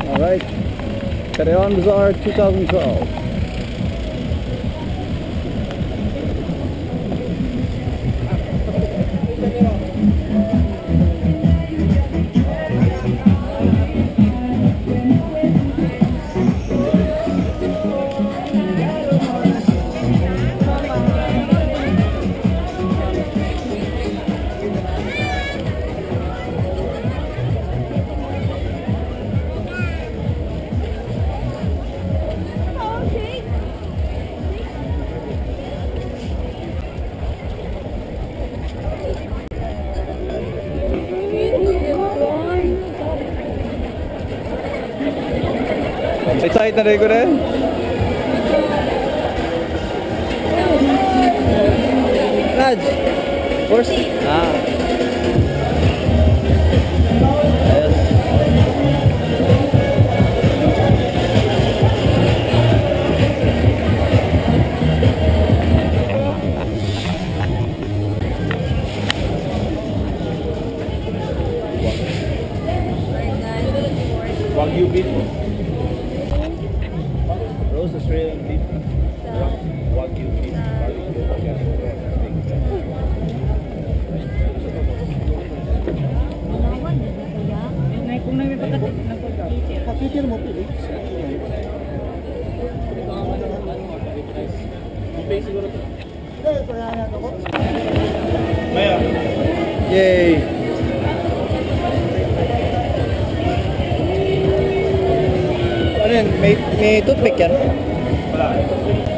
Alright. Kadayawan Bazarr 2012. Excited na rin ko rin. Raj, first. Yes. Wagyu beef. Rose Australian beef. Wagyu beef. Kung nang Kapikir mo pili. Yay! Ano yan? May toothpick yan? Wala.